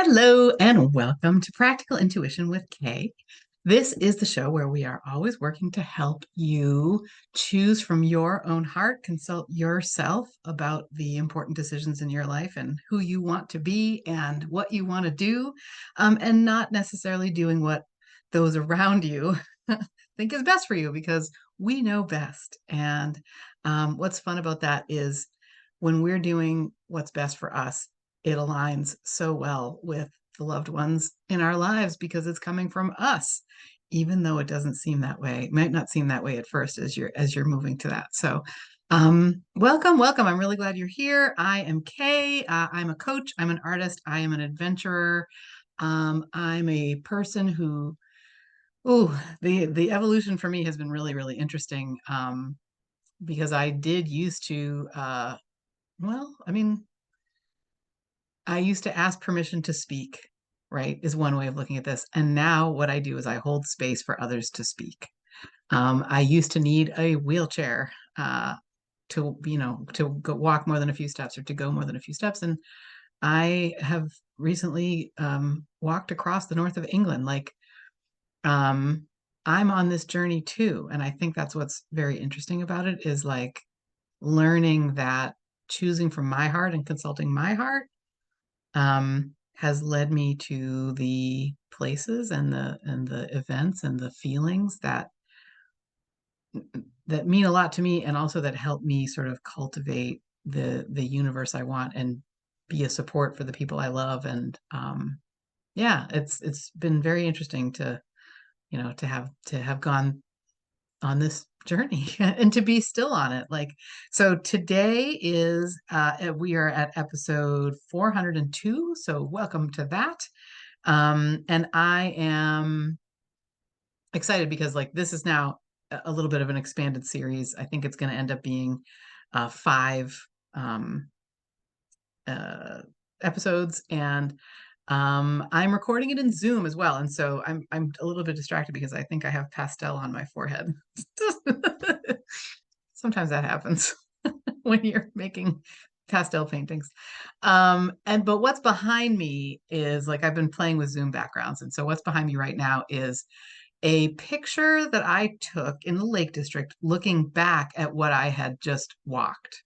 Hello and welcome to Practical Intuition with Kay. This is the show where we are always working to help you choose from your own heart, consult yourself about the important decisions in your life and who you want to be and what you want to do, and not necessarily doing what those around you think is best for you because we know best. And what's fun about that is when we're doing what's best for us, it aligns so well with the loved ones in our lives because it's coming from us, even though it doesn't seem that way. It might not seem that way at first as you're moving to that. So welcome. I'm really glad you're here. I am Kay. I'm a coach, I'm an artist, I am an adventurer. I'm a person who, the evolution for me has been really, really interesting. Because I did used to well, I mean, I used to ask permission to speak, right? Is one way of looking at this. And now what I do is I hold space for others to speak. I used to need a wheelchair to go walk more than a few steps or to go more than a few steps. And I have recently walked across the north of England. Um, I'm on this journey too. And I think that's what's very interesting about it is like learning that choosing from my heart and consulting my heart has led me to the places and the events and the feelings that mean a lot to me and also that help me sort of cultivate the universe I want and be a support for the people I love. And yeah, it's been very interesting to to have gone on this journey and to be still on it. So today is we are at episode 402, so welcome to that. And I am excited because this is now a little bit of an expanded series. I think it's going to end up being five um, uh, episodes, and I'm recording it in Zoom as well. And so I'm a little bit distracted because I think I have pastel on my forehead. Sometimes that happens when you're making pastel paintings. But what's behind me is I've been playing with Zoom backgrounds. And so what's behind me right now is a picture that I took in the Lake District looking back at what I had just walked.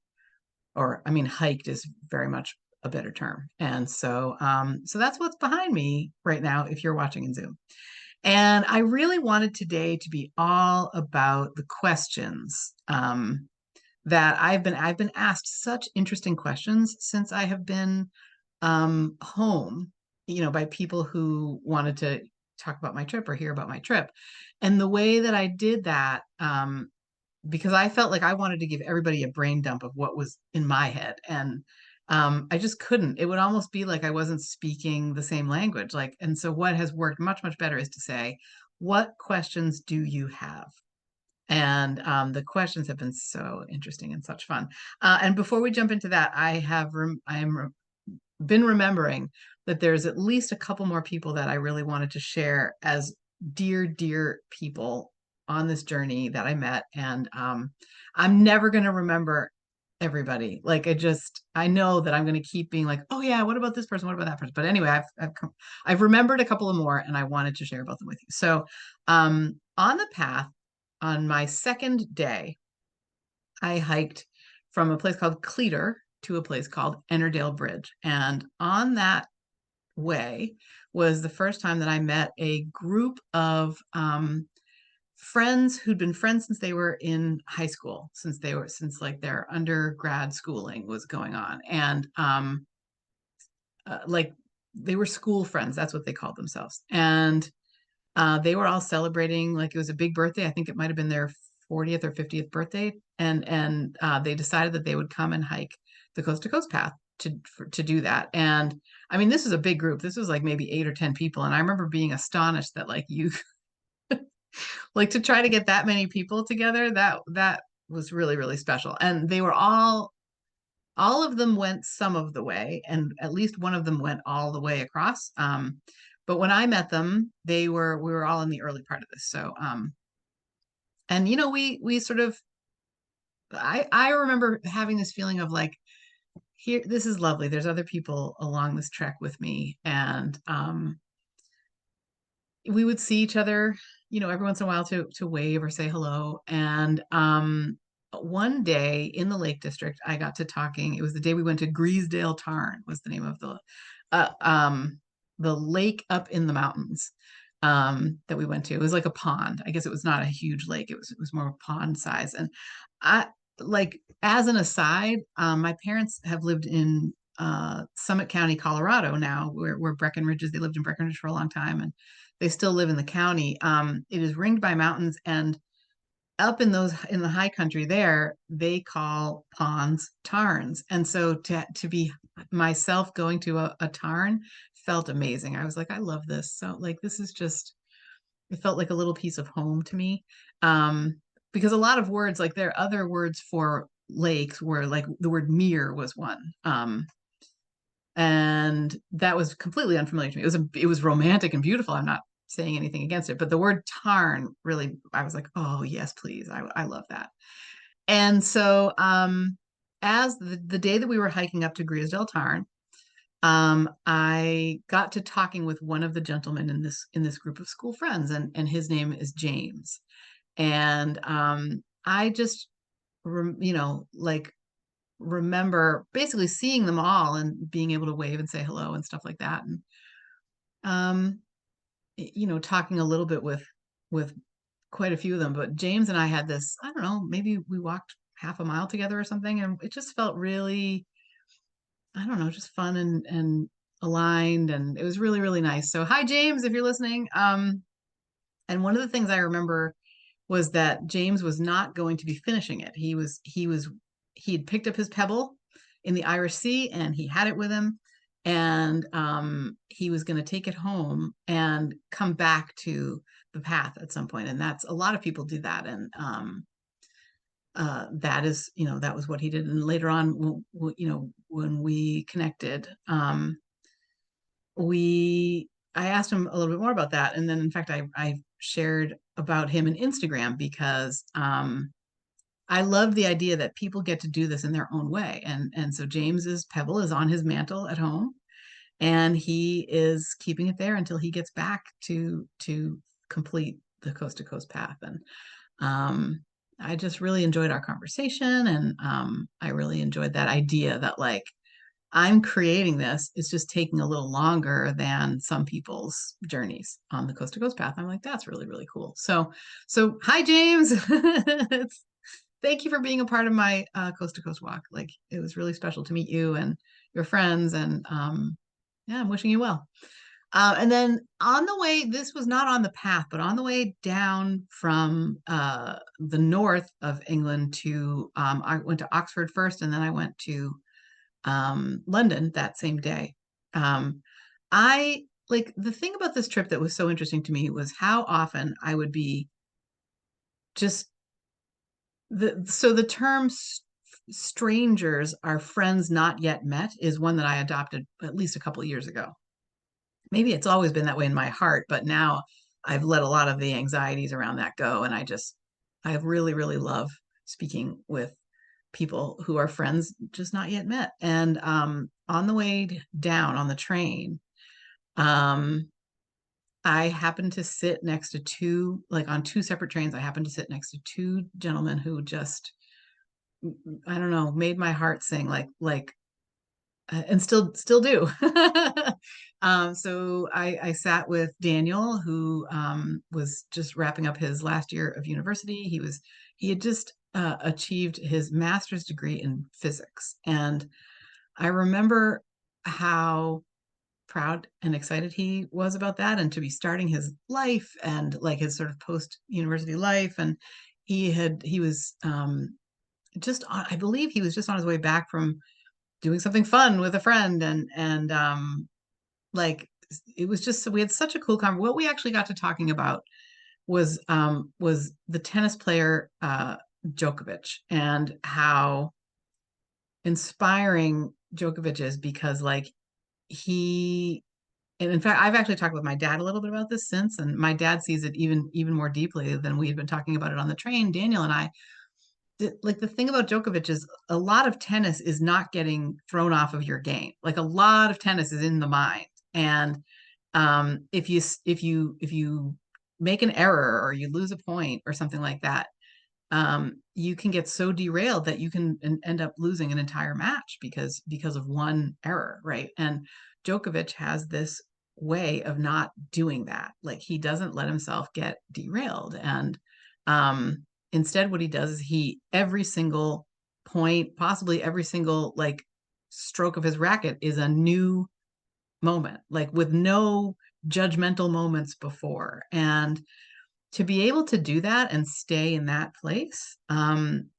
Or I mean, hiked is very much a better term. And so that's what's behind me right now if you're watching in Zoom. And I really wanted today to be all about the questions that I've been asked such interesting questions since I have been home, by people who wanted to talk about my trip or hear about my trip. And the way that I did that, because I felt like I wanted to give everybody a brain dump of what was in my head. And I just couldn't. It would almost be like I wasn't speaking the same language. And so what has worked much, much better is to say, what questions do you have? And the questions have been so interesting and such fun. And before we jump into that, been remembering that there's at least a couple more people that I really wanted to share as dear, dear people on this journey that I met. And I'm never going to remember everybody. I know that I'm going to keep being like, oh yeah, what about this person? What about that person? But anyway, I've remembered a couple of more and I wanted to share both of them with you. So on the path, on my second day, I hiked from a place called Cleator to a place called Ennerdale Bridge. And on that way was the first time that I met a group of friends who'd been friends since they were in high school, since their undergrad schooling was going on. And they were school friends. That's what they called themselves. And they were all celebrating, it was a big birthday. I think it might have been their 40th or 50th birthday. And they decided that they would come and hike the Coast to Coast path to do that. And I mean, this was a big group. This was maybe 8 or 10 people. And I remember being astonished that you to try to get that many people together, that was really, really special. And they were all of them went some of the way, and at least one of them went all the way across. But when I met them, we were all in the early part of this. So and we sort of I remember having this feeling of here, this is lovely. There's other people along this trek with me, and we would see each other, every once in a while to wave or say hello. And one day in the Lake District, I got to talking. It was the day we went to Griesdale Tarn, was the name of uh, um, the lake up in the mountains that we went to. It was like a pond. I guess it was not a huge lake. It was more pond size. And I like as an aside, my parents have lived in Summit County, Colorado now, where Breckenridge is. They lived in Breckenridge for a long time, and they still live in the county. It is ringed by mountains, and up in the high country there, they call ponds tarns. And so to be myself going to a tarn felt amazing. I was like, I love this. So like this is just it felt like a little piece of home to me. Because a lot of words, like there are other words for lakes where like the word mere was one. And that was completely unfamiliar to me. It was romantic and beautiful. I'm not saying anything against it, but the word tarn really, I was like, oh yes, please. I love that. And so as the day that we were hiking up to Griesdale Tarn, I got to talking with one of the gentlemen in this group of school friends, and his name is James. And I just like remember basically seeing them all and being able to wave and say hello and stuff like that. And um talking a little bit with quite a few of them. But James and I had this, I don't know, maybe we walked half a mile together or something, and it just felt really, I don't know, just fun and aligned, and it was really, really nice. So hi James, if you're listening. And one of the things I remember was that James was not going to be finishing it. He had picked up his pebble in the Irish Sea, and he had it with him, and he was going to take it home and come back to the path at some point. And that's, a lot of people do that. And that is, that was what he did. And later on, when we connected, I asked him a little bit more about that. And then in fact, I shared about him in Instagram because I love the idea that people get to do this in their own way. And so James's pebble is on his mantle at home, and he is keeping it there until he gets back to complete the coast to coast path. And I just really enjoyed our conversation, and I really enjoyed that idea that like I'm creating this. It's just taking a little longer than some people's journeys on the coast to coast path. I'm like, that's really, really cool. So hi, James. Thank you for being a part of my coast to coast walk. Like it was really special to meet you and your friends. And yeah, I'm wishing you well. And then on the way, this was not on the path, but on the way down from the north of England to, I went to Oxford first, and then I went to London that same day. I like the thing about this trip that was so interesting to me was how often I would be just the term strangers are friends not yet met is one that I adopted at least a couple of years ago. Maybe it's always been that way in my heart, but now I've let a lot of the anxieties around that go. And I really, really love speaking with people who are friends just not yet met. And on the way down on the train, um, I happened to sit next to like on two separate trains, I happened to sit next to two gentlemen who just, I don't know, made my heart sing and still do. So I sat with Daniel, who was just wrapping up his last year of university. He had just achieved his master's degree in physics, and I remember how proud and excited he was about that, and to be starting his life and like his sort of post university life. And he was just I believe he was just on his way back from doing something fun with a friend, and like it was just, we had such a cool conversation. What we actually got to talking about was the tennis player Djokovic, and how inspiring Djokovic is, because like he, and in fact I've actually talked with my dad a little bit about this since, and my dad sees it even more deeply than we had been talking about it on the train, Daniel and I. like the thing about Djokovic is a lot of tennis is not getting thrown off of your game. Like a lot of tennis is in the mind. And if you make an error or you lose a point or something like that, you can get so derailed that you can end up losing an entire match because of one error, right? And Djokovic has this way of not doing that. Like he doesn't let himself get derailed, and instead, what he does is he every single point, possibly every single like stroke of his racket, is a new moment, like with no judgmental moments before. And to be able to do that and stay in that place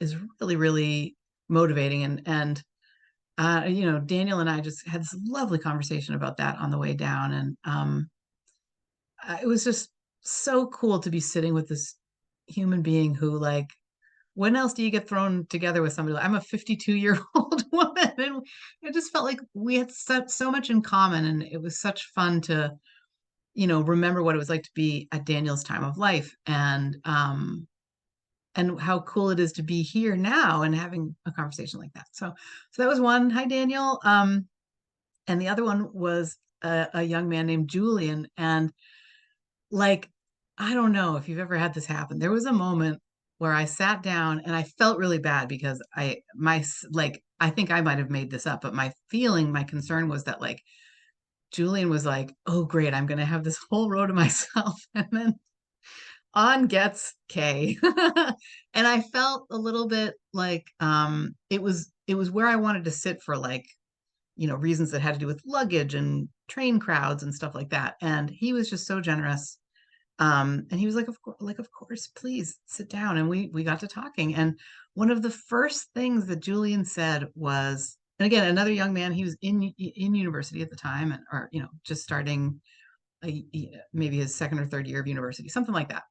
is really, really motivating. And Daniel and I just had this lovely conversation about that on the way down. And it was just so cool to be sitting with this human being who, like, when else do you get thrown together with somebody? I'm a 52-year-old woman, and it just felt like we had so much in common, and it was such fun to remember what it was like to be at Daniel's time of life, and how cool it is to be here now and having a conversation like that. So that was one. Hi, Daniel. And the other one was a young man named Julian. And like, I don't know if you've ever had this happen. There was a moment where I sat down and I felt really bad because I think I might have made this up, but my concern was that like Julian was like, "Oh, great, I'm going to have this whole row to myself." And then on gets Kay. And I felt a little bit like it was where I wanted to sit for like, reasons that had to do with luggage and train crowds and stuff like that. And he was just so generous. And he was like, of course, please sit down. And we got to talking. And one of the first things that Julian said was, and again, another young man, he was in university at the time, and or just starting maybe his second or third year of university, something like that.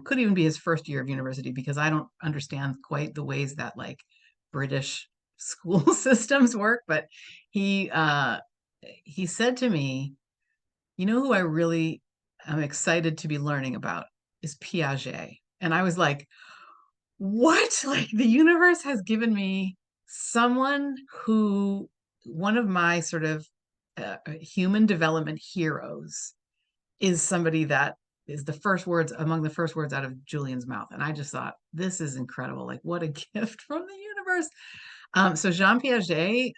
Could even be his first year of university because I don't understand quite the ways that like British school systems work. But he said to me, who I really am excited to be learning about is Piaget. And I was like, what? Like the universe has given me someone who, one of my sort of human development heroes is somebody that is among the first words out of Julian's mouth. And I just thought, this is incredible. Like, what a gift from the universe. So Jean Piaget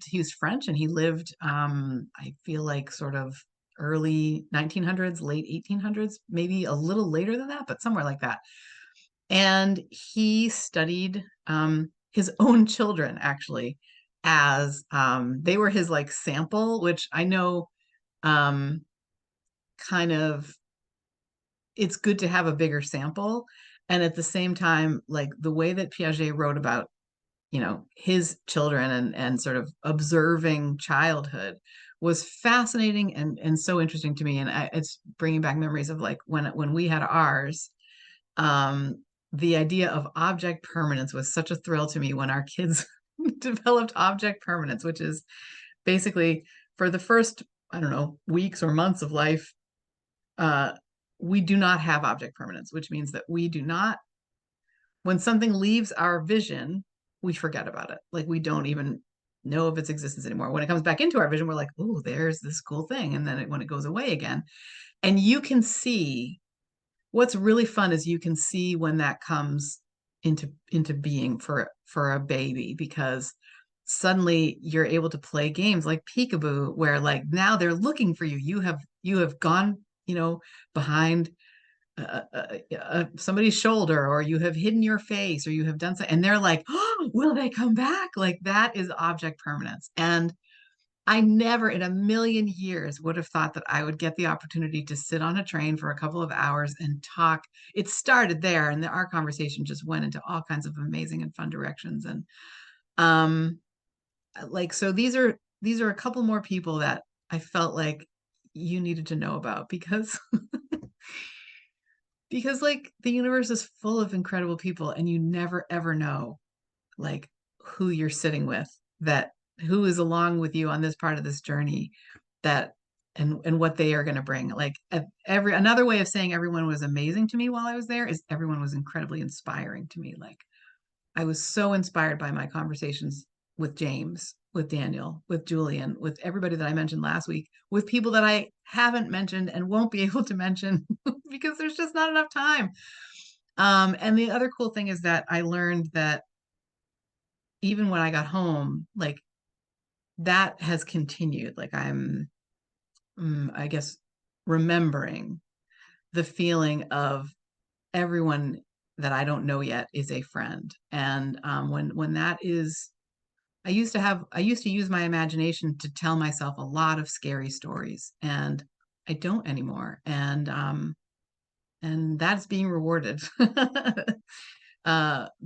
he was French, and he lived, I feel like sort of early 1900s, late 1800s, maybe a little later than that, but somewhere like that. And he studied his own children actually, as they were his like sample, which I know um, kind of it's good to have a bigger sample. And at the same time, like the way that Piaget wrote about, his children and sort of observing childhood was fascinating and so interesting to me. And it's bringing back memories of like when we had ours. The idea of object permanence was such a thrill to me when our kids developed object permanence, which is basically for the first, I don't know, weeks or months of life, uh, we do not have object permanence, which means that we do not, when something leaves our vision, we forget about it. Like we don't even know of its existence anymore. When it comes back into our vision, we're like, oh, there's this cool thing. And then when it goes away again, and you can see what's really fun is you can see when that comes into being for a baby, because suddenly you're able to play games like peekaboo where like now they're looking for you. You have gone behind somebody's shoulder, or you have hidden your face, or you have done something, and they're like, oh, will they come back? Like that is object permanence. And I never in a million years would have thought that I would get the opportunity to sit on a train for a couple of hours and talk. It started there, and our conversation just went into all kinds of amazing and fun directions. And um, like so, these are a couple more people that I felt like you needed to know about because like the universe is full of incredible people, and you never ever know like who you're sitting with, that who is along with you on this part of this journey, that and what they are going to bring. Like another way of saying everyone was amazing to me while I was there is everyone was incredibly inspiring to me. Like I was so inspired by my conversations with James, with Daniel, with Julian, with everybody that I mentioned last week, with people that I haven't mentioned and won't be able to mention because there's just not enough time. And the other cool thing is that I learned that even when I got home, like that has continued. Like I guess, remembering the feeling of everyone that I don't know yet is a friend. And when that is, I used to use my imagination to tell myself a lot of scary stories, and I don't anymore. And that's being rewarded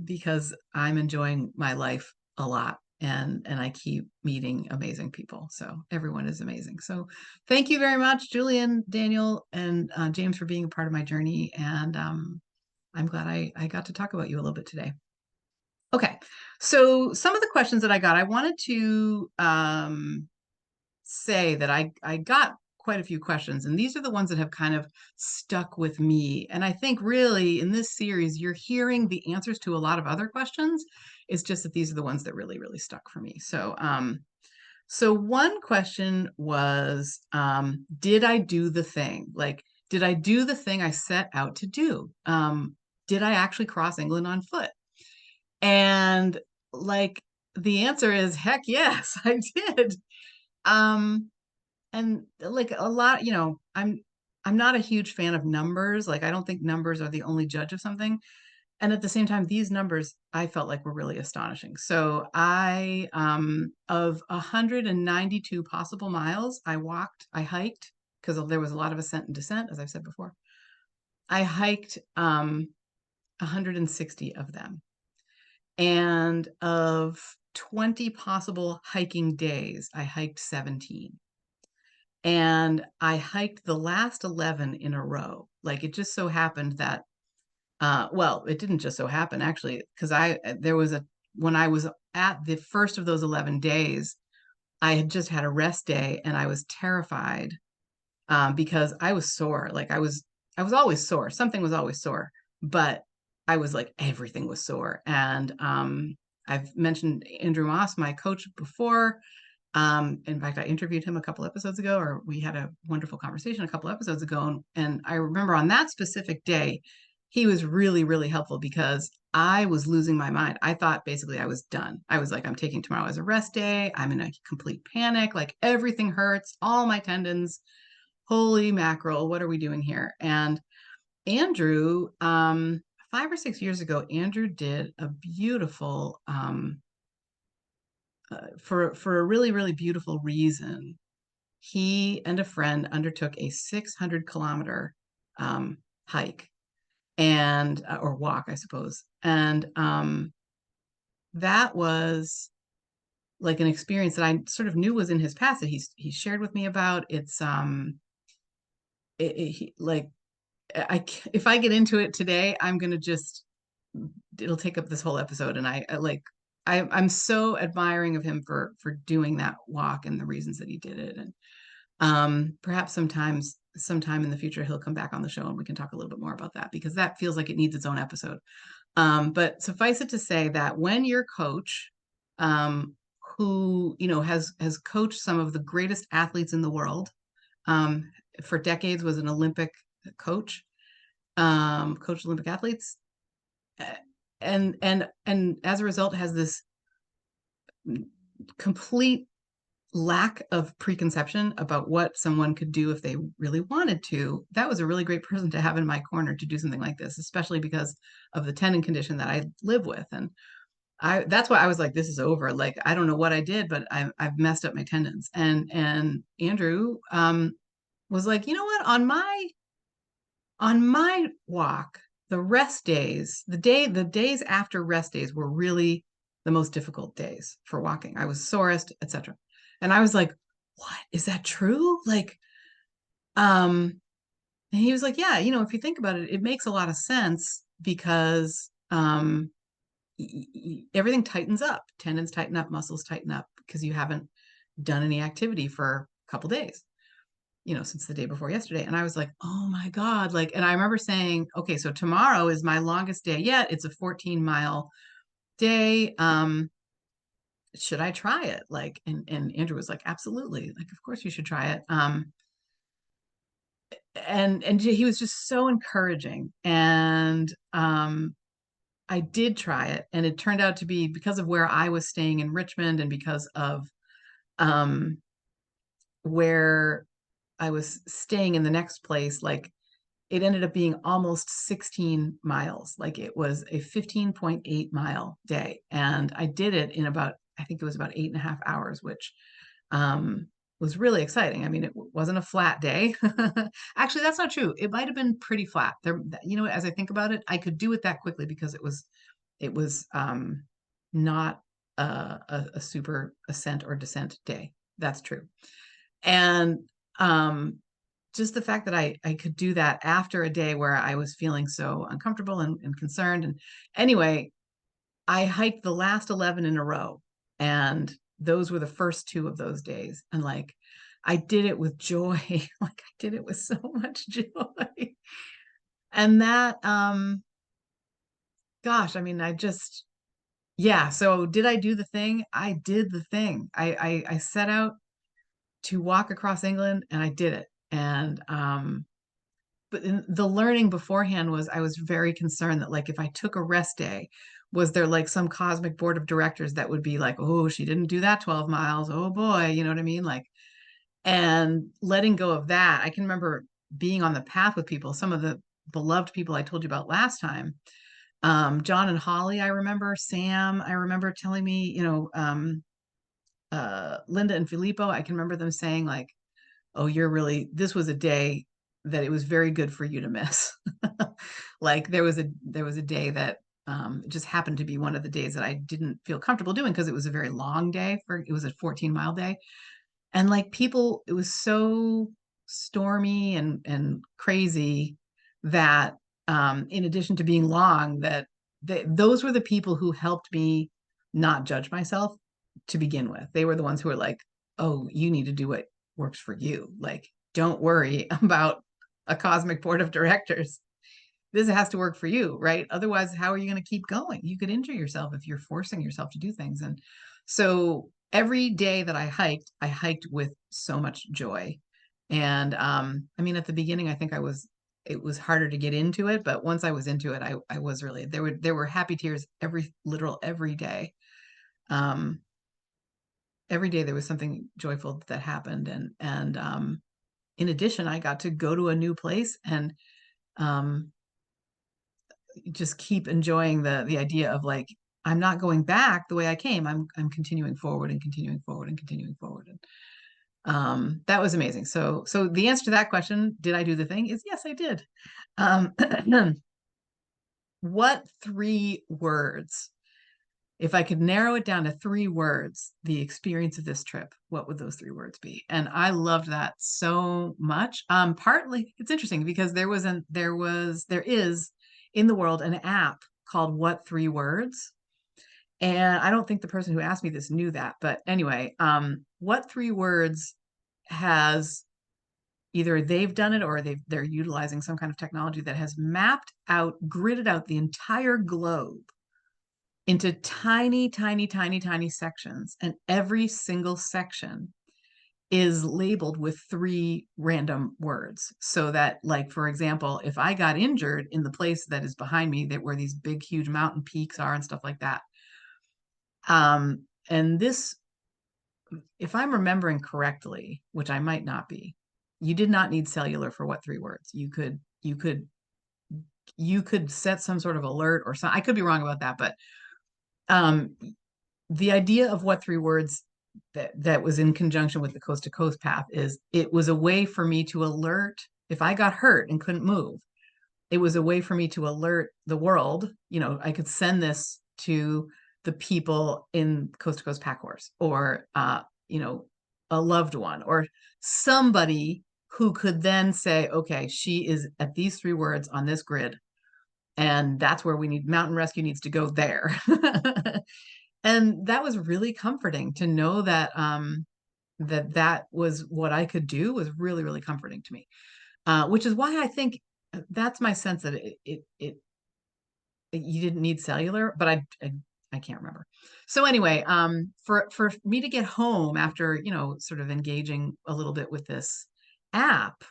because I'm enjoying my life a lot, and I keep meeting amazing people. So everyone is amazing. So thank you very much, Julian, Daniel, and James, for being a part of my journey. And I'm glad I got to talk about you a little bit today. Okay, so some of the questions that I got, I wanted to say that I got quite a few questions, and these are the ones that have kind of stuck with me. And I think really in this series, you're hearing the answers to a lot of other questions. It's just that these are the ones that really, really stuck for me. So one question was, did I do the thing? Like, did I do the thing I set out to do? Did I actually cross England on foot? And like the answer is heck yes, I did. Um, and like a lot, I'm not a huge fan of numbers. Like I don't think numbers are the only judge of something. And at the same time, these numbers I felt like were really astonishing. So I of 192 possible miles, I hiked because there was a lot of ascent and descent, as I've said before. I hiked 160 of them. And of 20 possible hiking days, I hiked 17. And I hiked the last 11 in a row. Like it just so happened that, well, it didn't just so happen actually, because when I was at the first of those 11 days, I had just had a rest day and I was terrified because I was sore. I was always sore. Something was always sore, but I was like, everything was sore. And I've mentioned Andrew Moss, my coach, before. In fact, I interviewed him a couple episodes ago, or we had a wonderful conversation a couple episodes ago. And I remember on that specific day, he was really, really helpful because I was losing my mind. I thought basically I was done. I was like, I'm taking tomorrow as a rest day. I'm in a complete panic. Like everything hurts, all my tendons. Holy mackerel, what are we doing here? And Andrew, 5 or 6 years ago, Andrew did a beautiful for a really, really beautiful reason. He and a friend undertook a 600-kilometer hike and or walk, I suppose. And that was like an experience that I sort of knew was in his past that he shared with me about. Like if I get into it today, I'm gonna just it'll take up this whole episode, and I'm so admiring of him for doing that walk and the reasons that he did it. And perhaps sometime in the future he'll come back on the show and we can talk a little bit more about that because that feels like it needs its own episode. But suffice it to say that when your coach, who has coached some of the greatest athletes in the world, for decades was an Olympic coach, coached Olympic athletes, and as a result has this complete lack of preconception about what someone could do if they really wanted to. That was a really great person to have in my corner to do something like this, especially because of the tendon condition that I live with. And that's why I was like, this is over. Like, I don't know what I did, but I've messed up my tendons. And Andrew was like, you know what, on my walk, the rest days, the days after rest days were really the most difficult days for walking. I was sorest, etc. And I was like, what? Is that true? Like, and he was like, yeah, if you think about it, it makes a lot of sense because everything tightens up. Tendons tighten up, muscles tighten up because you haven't done any activity for a couple days. since the day before yesterday. And I was like, oh my God. Like, and I remember saying, okay, so tomorrow is my longest day yet. It's a 14-mile day. Should I try it? Like, and Andrew was like, absolutely. Like, of course you should try it. And he was just so encouraging. And I did try it, and it turned out to be because of where I was staying in Richmond and because of um where I was staying in the next place, like it ended up being almost 16 miles. Like it was a 15.8-mile day. And I did it in about, I think it was about 8.5 hours, which um, was really exciting. I mean, it wasn't a flat day. Actually, that's not true. It might have been pretty flat. There, as I think about it, I could do it that quickly because it was not a super ascent or descent day. That's true. And um, just the fact that I could do that after a day where I was feeling so uncomfortable and concerned. And anyway, I hiked the last 11 in a row, and those were the first two of those days. And like, I did it with joy. Like I did it with so much joy. And that, gosh, I mean, yeah. So did I do the thing? I did the thing. I set out to walk across England, and I did it. And but the learning beforehand was I was very concerned that like if I took a rest day, was there like some cosmic board of directors that would be like, oh, she didn't do that 12 miles. Oh boy, you know what I mean? Like, and letting go of that. I can remember being on the path with people, some of the beloved people I told you about last time. John and Holly, I remember, Sam, I remember telling me, Linda and Filippo, I can remember them saying like, oh, this was a day that it was very good for you to miss. Like there was a day that it just happened to be one of the days that I didn't feel comfortable doing because it was a very long day. It was a 14-mile day. And like people, it was so stormy and crazy that in addition to being long, that those were the people who helped me not judge myself to begin with. They were the ones who were like, oh, you need to do what works for you. Like, don't worry about a cosmic board of directors. This has to work for you, right? Otherwise, how are you going to keep going? You could injure yourself if you're forcing yourself to do things. And so every day that I hiked with so much joy. And I mean, at the beginning, I think it was harder to get into it, but once I was into it, I was really, there were happy tears every day. Um, every day there was something joyful that happened. And in addition, I got to go to a new place and um, just keep enjoying the idea of like, I'm not going back the way I came. I'm continuing forward and continuing forward and continuing forward. And that was amazing. So the answer to that question, did I do the thing, is yes, I did. Um, what 3 words, if I could narrow it down to 3 words, the experience of this trip, what would those 3 words be? And I loved that so much. Partly it's interesting because there is in the world an app called What 3 Words. And I don't think the person who asked me this knew that, but anyway, What 3 Words has either they've done it or they're utilizing some kind of technology that has gridded out the entire globe into tiny, tiny, tiny, tiny sections. And every single section is labeled with 3 random words. So that, like, for example, if I got injured in the place that is behind me, that where these big, huge mountain peaks are and stuff like that. And this, if I'm remembering correctly, which I might not be, you did not need cellular for What 3 Words. You could set some sort of alert or something. I could be wrong about that, but um, the idea of What 3 Words that was in conjunction with the coast to coast path is it was a way for me to alert if I got hurt and couldn't move. It was a way for me to alert the world. I could send this to the people in coast to coast pack horse or a loved one or somebody who could then say, okay, she is at these 3 words on this grid, and that's where we need mountain rescue needs to go there. And that was really comforting to know that that was what I could do was really, really comforting to me. Which is why I think that's my sense that you didn't need cellular, but I can't remember. So anyway, for me to get home after, sort of engaging a little bit with this app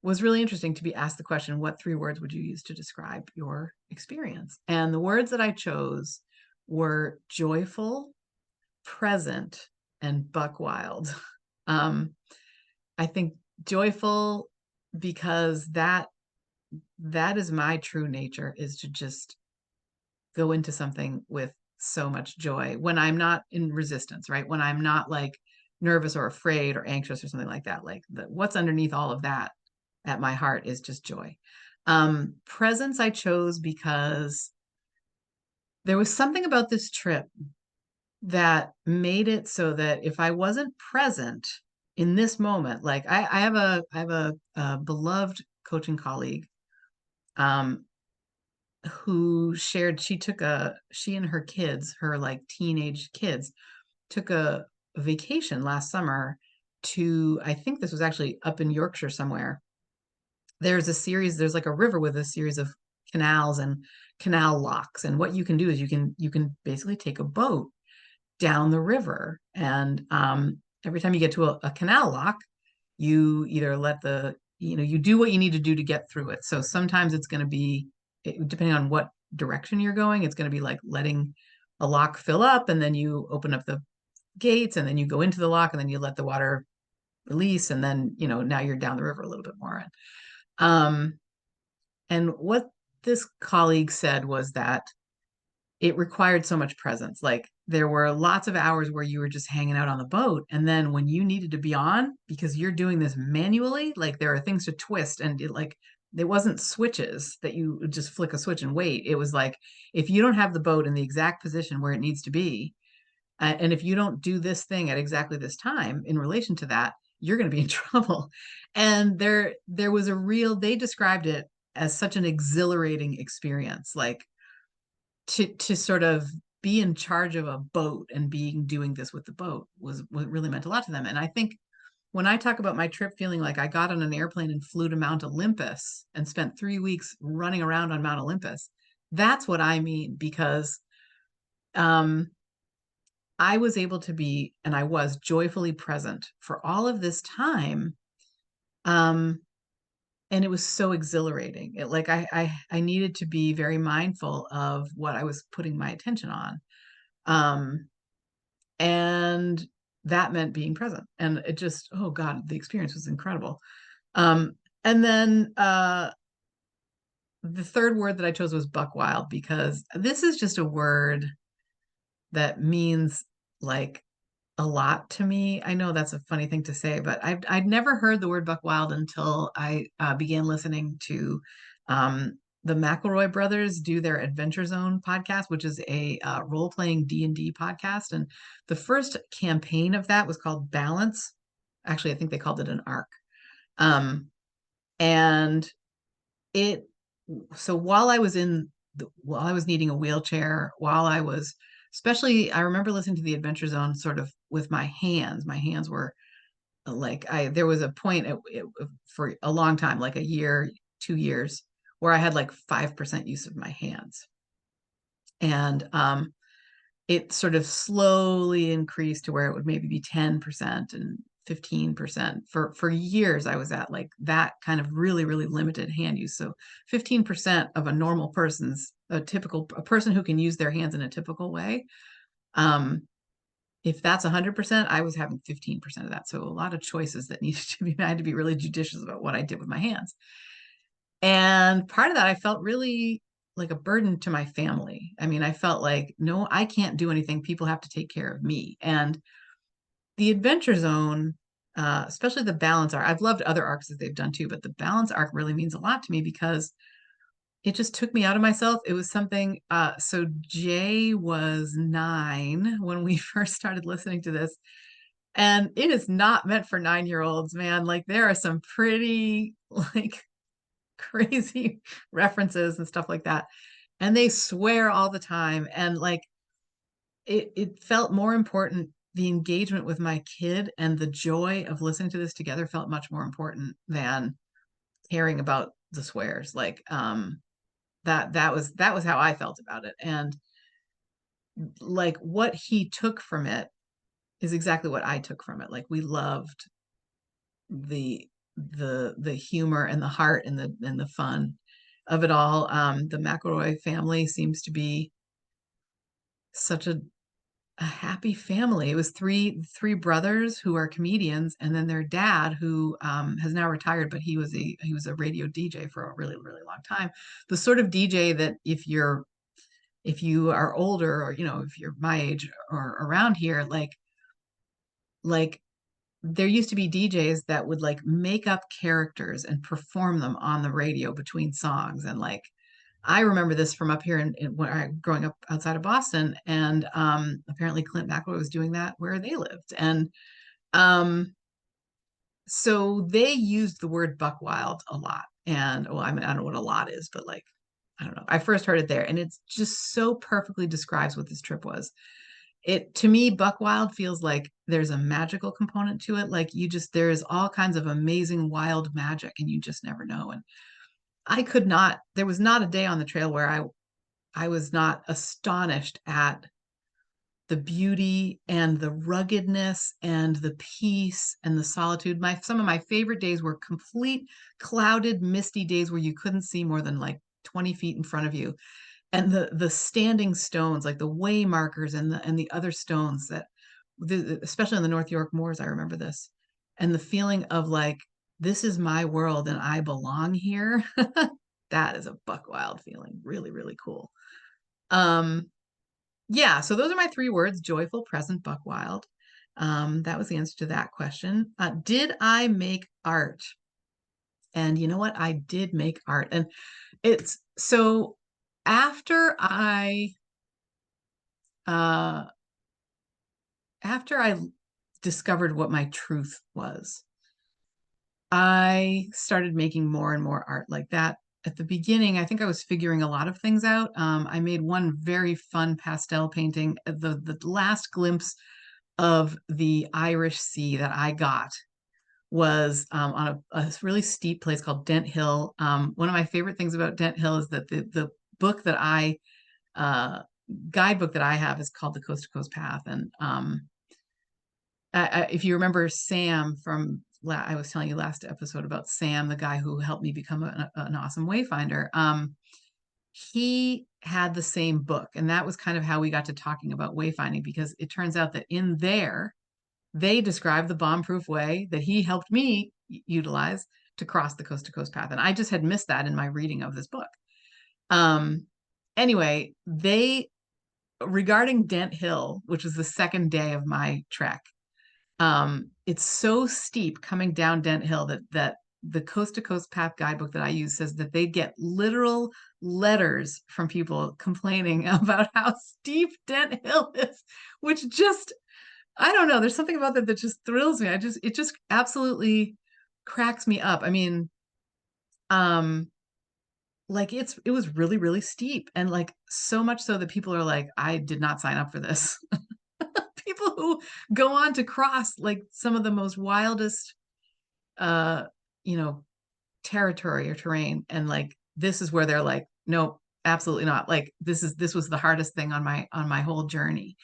was really interesting to be asked the question, what three words would you use to describe your experience? And the words that I chose were joyful, present, and buck wild. Um, I think joyful because that is my true nature, is to just go into something with so much joy when I'm not in resistance, right? When I'm not like nervous or afraid or anxious or something like that. Like what's underneath all of that at my heart is just joy. Presence I chose because there was something about this trip that made it so that if I wasn't present in this moment, like I have a beloved coaching colleague um, who shared, she and her kids, her like teenage kids, took a vacation last summer to, I think this was actually up in Yorkshire somewhere. There's like a river with a series of canals and canal locks. And what you can do is you can basically take a boat down the river. And every time you get to a canal lock, you either you do what you need to do to get through it. So sometimes it's going to be, depending on what direction you're going, it's going to be like letting a lock fill up, and then you open up the gates, and then you go into the lock, and then you let the water release, and then, now you're down the river a little bit more. Um, and what this colleague said was that it required so much presence. Like there were lots of hours where you were just hanging out on the boat. And then when you needed to be on, because you're doing this manually, like there are things to twist, and it wasn't switches that you would just flick a switch and wait. It was like, if you don't have the boat in the exact position where it needs to be, and if you don't do this thing at exactly this time in relation to that, you're going to be in trouble. And there was they described it as such an exhilarating experience. Like to sort of be in charge of a boat and doing this with the boat was what really meant a lot to them. And I think when I talk about my trip feeling like I got on an airplane and flew to Mount Olympus and spent 3 weeks running around on Mount Olympus, that's what I mean, because um, I was able to be, and I was joyfully present for all of this time. Um, and it was so exhilarating. I needed to be very mindful of what I was putting my attention on. Um, and that meant being present. And it just, oh God, the experience was incredible. Um, and then the third word that I chose was buck wild, because this is just a word that means like a lot to me. I know that's a funny thing to say, but I'd never heard the word buck wild until I began listening to the McElroy brothers do their Adventure Zone podcast, which is a role-playing D&D podcast. And the first campaign of that was called Balance. Actually, I think they called it an arc. Um, and it so while I was needing a wheelchair, while I was, especially, I remember listening to the Adventure Zone sort of with my hands. My hands were like, there was a point for a long time, like a year, 2 years, where I had like 5% use of my hands. And it sort of slowly increased to where it would maybe be 10% and 15%. For years I was at like that kind of really, really limited hand use. So 15% of a normal person's, a person who can use their hands in a typical way, if that's 100%, I was having 15% of that. So a lot of choices that needed to be, I had to be really judicious about what I did with my hands. And part of that, I felt really like a burden to my family. I mean, I felt like, no, I can't do anything. People have to take care of me. And the Adventure Zone, especially the Balance arc, I've loved other arcs that they've done too, but the Balance arc really means a lot to me because it just took me out of myself. It was something, so Jay was 9 when we first started listening to this. And it is not meant for 9-year-olds, man. Like there are some pretty like crazy references and stuff like that. And they swear all the time. And like it felt more important the engagement with my kid and the joy of listening to this together felt much more important than caring about the swears. Like that was how I felt about it. And like what he took from it is exactly what I took from it. Like we loved the the humor and the heart and the fun of it all. The McElroy family seems to be such a happy family. It was three brothers who are comedians, and then their dad, who has now retired, but he was a radio DJ for a really really long time. The sort of DJ that if you are older, or if you're my age or around here, like there used to be DJs that would like make up characters and perform them on the radio between songs. And like I remember this from up here when I growing up outside of Boston, and apparently Clint McElroy was doing that where they lived. And um, so they used the word buck wild a lot. And well, I mean, I don't know what a lot is, but like I don't know. I first heard it there, and it's just so perfectly describes what this trip was. It to me, buck wild feels like there's a magical component to it. Like there's all kinds of amazing wild magic, and you just never know. And I could not, there was not a day on the trail where I was not astonished at the beauty and the ruggedness and the peace and the solitude. Some of my favorite days were complete clouded, misty days where you couldn't see more than like 20 feet in front of you. And the standing stones, like the way markers and the other stones especially in the North York Moors, I remember this. And the feeling of like, this is my world and I belong here. That is a buck wild feeling. Really, really cool. Um, yeah, so those are my three words: joyful, present, buck wild. That was the answer to that question. Did I make art? And you know what? I did make art. And it's so after uh after I discovered what my truth was, I started making more and more art like that. At the beginning, I think I was figuring a lot of things out. I made one very fun pastel painting. The last glimpse of the Irish Sea that I got was on a really steep place called Dent Hill. One of my favorite things about Dent Hill is that the book that uh, guidebook that I have is called the Coast to Coast Path. And if you remember Sam from, I was telling you last episode about Sam, the guy who helped me become an awesome wayfinder. He had the same book, and that was kind of how we got to talking about wayfinding, because it turns out that in there they describe the bomb-proof way that he helped me utilize to cross the coast to coast path. And I just had missed that in my reading of this book. Anyway, regarding Dent Hill, which was the second day of my trek, it's so steep coming down Dent Hill that the Coast to Coast Path guidebook that I use says that they get literal letters from people complaining about how steep Dent Hill is, which just, I don't know, there's something about that that just thrills me. It just absolutely cracks me up. I mean, um, like it was really, really steep, and like so much so that people are like, I did not sign up for this. People who go on to cross like some of the most wildest uh you know territory or terrain, and like this is where they're like, nope, absolutely not. Like this was the hardest thing on my whole journey.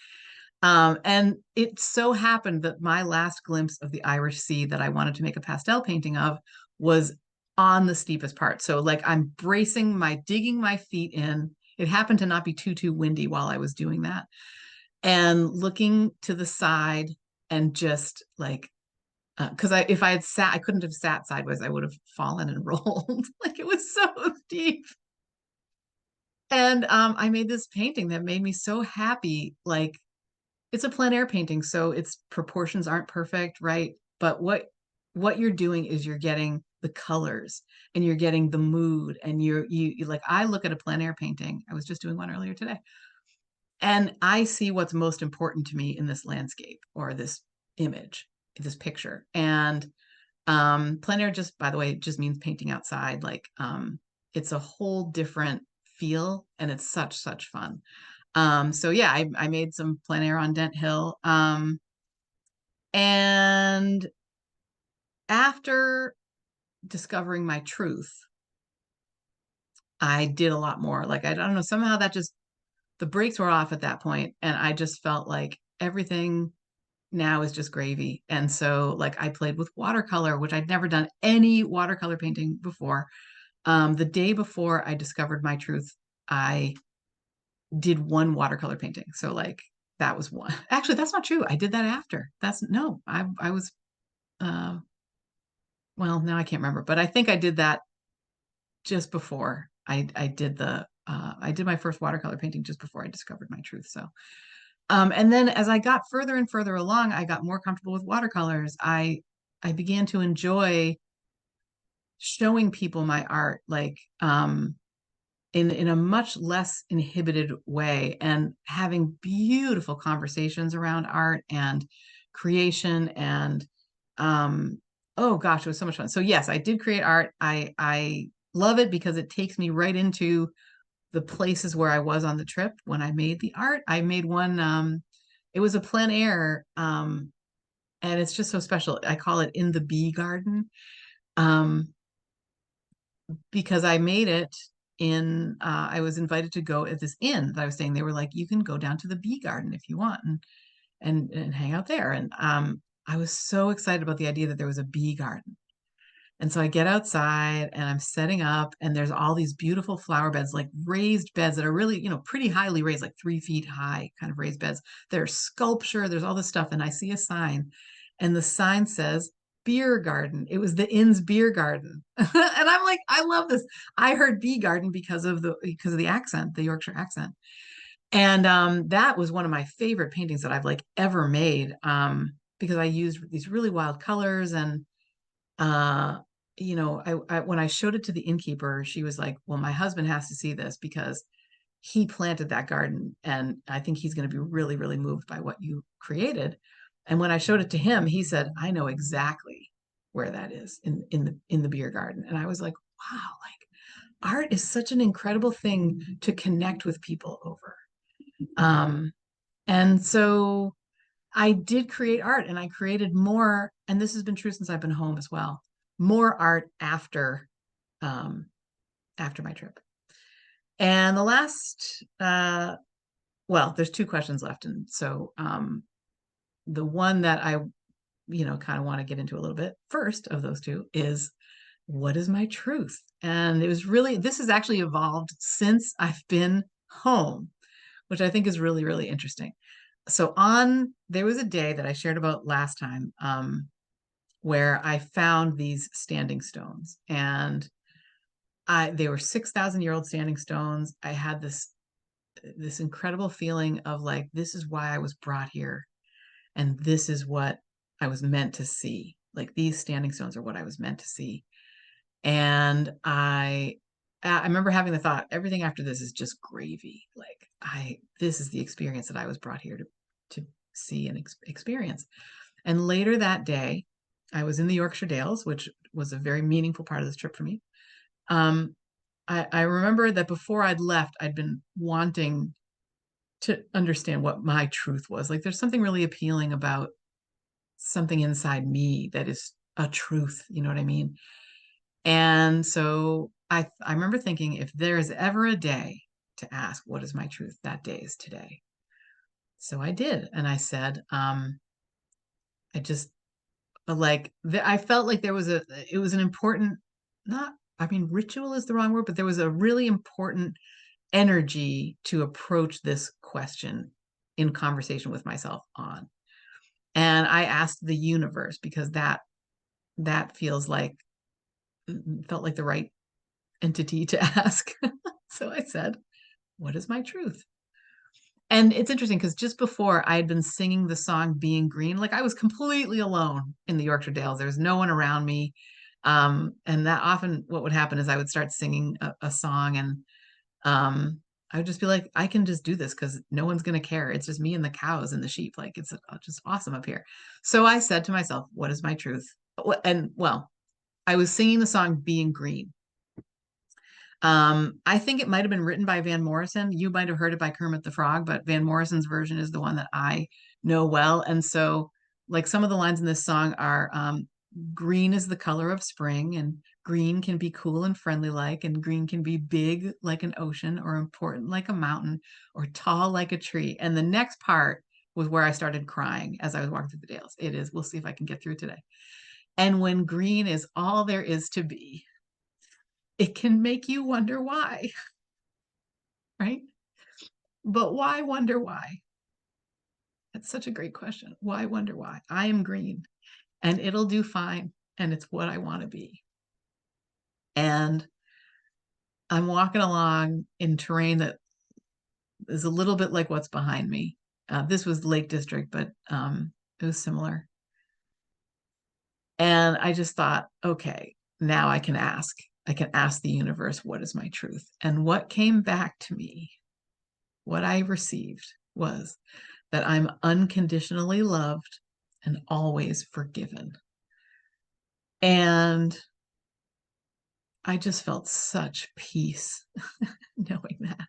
And it so happened that my last glimpse of the Irish Sea that I wanted to make a pastel painting of was on the steepest part. So like I'm digging my feet in. It happened to not be too windy while I was doing that, and looking to the side, and just like because if I had sat, I couldn't have sat sideways. I would have fallen and rolled. Like it was so steep. And I made this painting that made me so happy. Like it's a plein air painting, so its proportions aren't perfect, right? But what you're doing is you're getting the colors and you're getting the mood, and you like, I look at a plein air painting. I was just doing one earlier today, and I see what's most important to me in this landscape or this image, this picture. And plein air, just by the way, just means painting outside. Like it's a whole different feel, and it's such fun. So yeah, I made some plein air on Dent Hill. And after discovering my truth, I did a lot more. Like, I don't know, somehow that just, the brakes were off at that point, and I just felt like everything now is just gravy. And so, like, I played with watercolor, which I'd never done any watercolor painting before. The day before I discovered my truth, I did one watercolor painting. So, like, that was one. Actually, that's not true. I did that after. That's no, I was, uh, well, now I can't remember, but I think I did that just before I did I did my first watercolor painting just before I discovered my truth. So, and then as I got further and further along, I got more comfortable with watercolors. I began to enjoy showing people my art, like, in a much less inhibited way, and having beautiful conversations around art and creation. And oh gosh, it was so much fun. So yes, I did create art. I love it because it takes me right into the places where I was on the trip when I made the art. I made one, it was a plein air, and it's just so special. I call it In the Bee Garden, um, because I made it I was invited to go at this inn that I was staying. They were like, you can go down to the bee garden if you want, and hang out there. And I was so excited about the idea that there was a bee garden. And so I get outside and I'm setting up, and there's all these beautiful flower beds, like raised beds that are really, pretty highly raised, like 3 feet high, kind of raised beds. There's sculpture, there's all this stuff. And I see a sign, and the sign says beer garden. It was the inn's beer garden. And I'm like, I love this. I heard bee garden because of the accent, the Yorkshire accent. And that was one of my favorite paintings that I've like ever made, because I used these really wild colors. And uh when I showed it to the innkeeper, she was like, well, my husband has to see this because he planted that garden, and I think he's going to be really, really moved by what you created. And when I showed it to him, he said, I know exactly where that is, in the beer garden. And I was like, wow, like, art is such an incredible thing to connect with people over. And so I did create art, and I created more, and this has been true since I've been home as well, more art um, after my trip. And the last, well, there's two questions left. And so the one that I, kind of want to get into a little bit first of those two is, what is my truth? And this has actually evolved since I've been home, which I think is really, really interesting. So there was a day that I shared about last time, where I found these standing stones, and they were 6,000-year-old standing stones. I had this incredible feeling of like, this is why I was brought here, and this is what I was meant to see. Like, these standing stones are what I was meant to see. And I remember having the thought, everything after this is just gravy. Like, this is the experience that I was brought here to see and experience. And later that day, I was in the Yorkshire Dales, which was a very meaningful part of this trip for me. Um, I remember that before I'd left, I'd been wanting to understand what my truth was. Like, there's something really appealing about something inside me that is a truth. You know what I mean? And so I remember thinking, if there is ever a day to ask, what is my truth? That day is today. So I did. And I said, I just like, I felt like it was an important, not, I mean, ritual is the wrong word, but there was a really important energy to approach this question in conversation with myself on. And I asked the universe, because that felt like the right entity to ask. So I said, what is my truth? And it's interesting because just before, I had been singing the song Being Green, like, I was completely alone in the Yorkshire Dales. There was no one around me. And that often what would happen is I would start singing a song, and I would just be like, I can just do this because no one's going to care. It's just me and the cows and the sheep. Like, it's just awesome up here. So I said to myself, what is my truth? And well, I was singing the song Being Green. I think it might have been written by Van Morrison. You might have heard it by Kermit the Frog, but Van Morrison's version is the one that I know well. And so like some of the lines in this song are green is the color of spring, and green can be cool and friendly like, and green can be big like an ocean, or important like a mountain, or tall like a tree. And the next part was where I started crying as I was walking through the dales. It is, we'll see if I can get through today. And when green is all there is to be, it can make you wonder why, right? But why wonder why? That's such a great question. Why wonder why? I am green and it'll do fine. And it's what I want to be. And I'm walking along in terrain that is a little bit like what's behind me. This was Lake District, but it was similar. And I just thought, okay, now I can ask. I can ask the universe, what is my truth? And what came back to me, what I received was that I'm unconditionally loved and always forgiven. And I just felt such peace knowing that.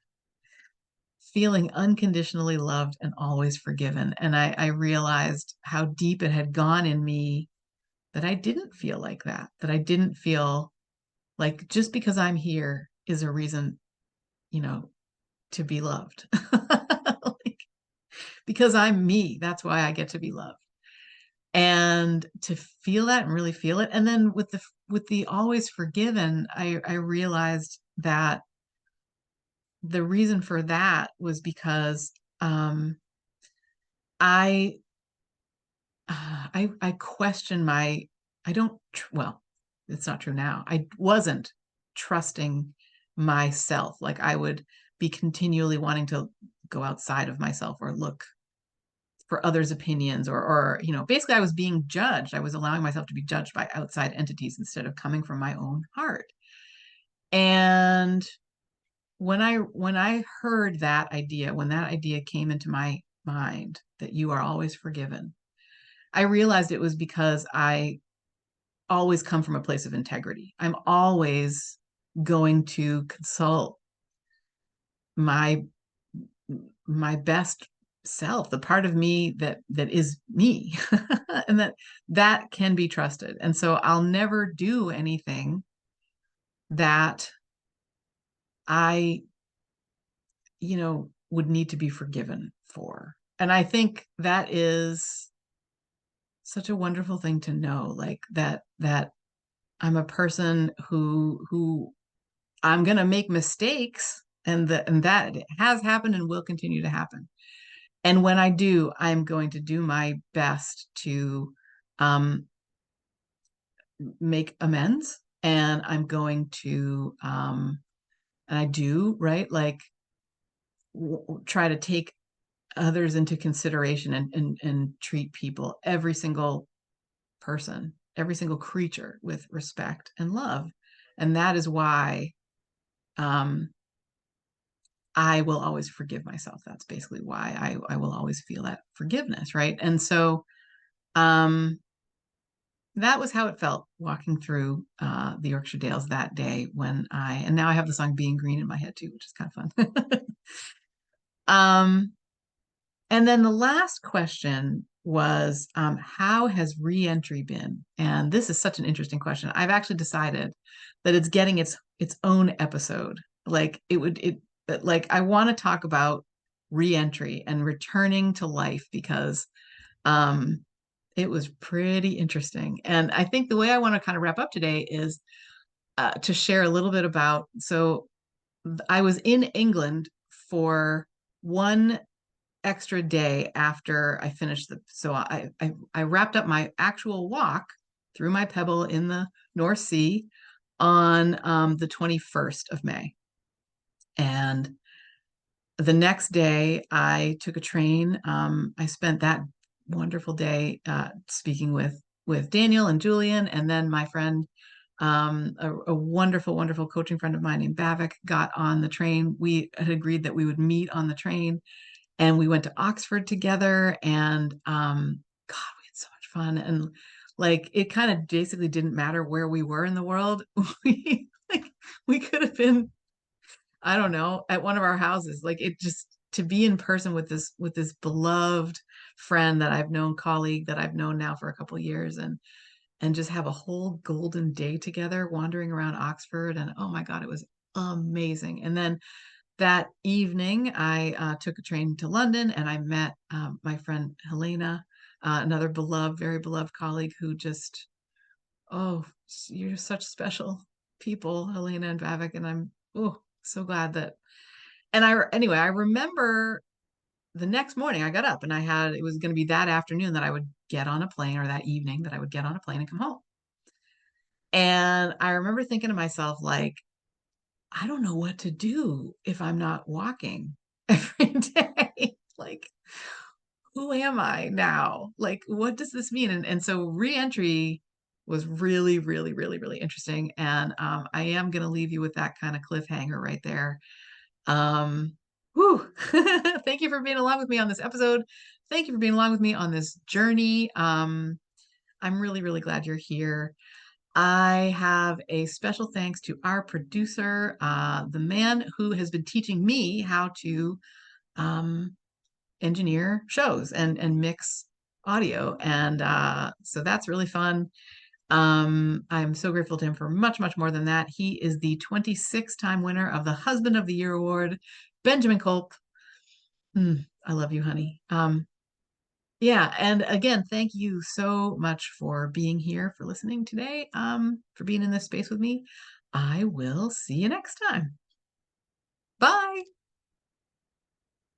Feeling unconditionally loved and always forgiven. And I realized how deep it had gone in me that I didn't feel like that I didn't feel like just because I'm here is a reason, you know, to be loved. Like, because I'm me, that's why I get to be loved. And to feel that and really feel it. And then with the always forgiven, I realized that the reason for that was because I I question my I don't well, it's not true now. I wasn't trusting myself. Like I would be continually wanting to go outside of myself or look for others' opinions or you know, basically I was being judged. I was allowing myself to be judged by outside entities instead of coming from my own heart. And when I heard that idea, when that idea came into my mind that you are always forgiven, I realized it was because I always come from a place of integrity. I'm always going to consult my my best self, the part of me that is me, and that can be trusted. And so I'll never do anything that I, you know, would need to be forgiven for. And I think that is such a wonderful thing to know, like that I'm a person who I'm going to make mistakes, and that has happened and will continue to happen. And when I do, I'm going to do my best to um, make amends, and I'm going to and I do, right, like try to take others into consideration and treat people, every single person, every single creature with respect and love. And that is why um, I will always forgive myself. That's basically why I will always feel that forgiveness, right? And so um, that was how it felt walking through the Yorkshire Dales that day and now I have the song Being Green in my head too, which is kind of fun. um, and then the last question was, how has reentry been? And this is such an interesting question. I've actually decided that it's getting its own episode. Like like I want to talk about reentry and returning to life because um, it was pretty interesting. And I think the way I want to kind of wrap up today is to share a little bit about. So I was in England for one extra day after I finished so I wrapped up my actual walk through my pebble in the North Sea on the 21st of May. And the next day I took a train. I spent that wonderful day speaking with Daniel and Julian, and then my friend, a wonderful, wonderful coaching friend of mine named Bavik, got on the train. We had agreed that we would meet on the train, and we went to Oxford together, and God, we had so much fun. And like it kind of basically didn't matter where we were in the world. We like we could have been, I don't know, at one of our houses. Like it just to be in person with this beloved friend that I've known, colleague that I've known now for a couple of years, and just have a whole golden day together wandering around Oxford. And oh my God, it was amazing. And then that evening, I took a train to London and I met my friend Helena, another beloved, very beloved colleague who just, oh, you're such special people, Helena and Vavik. And I'm, oh, so glad that. And anyway, I remember the next morning I got up and it was going to be that afternoon that I would get on a plane, or that evening that I would get on a plane and come home. And I remember thinking to myself, like, I don't know what to do if I'm not walking every day. Like, who am I now? Like, what does this mean? And so reentry was really, really, really, really interesting. And I am going to leave you with that kind of cliffhanger right there. Um, whew. Thank you for being along with me on this episode. Thank you for being along with me on this journey. I'm really, really glad you're here. I have a special thanks to our producer, the man who has been teaching me how to um, engineer shows and mix audio. And so that's really fun. I'm so grateful to him for much, much more than that. He is the 26th-time winner of the Husband of the Year Award, Benjamin Kolp. I love you, honey. Yeah, and again, thank you so much for being here, for listening today, for being in this space with me. I will see you next time. Bye.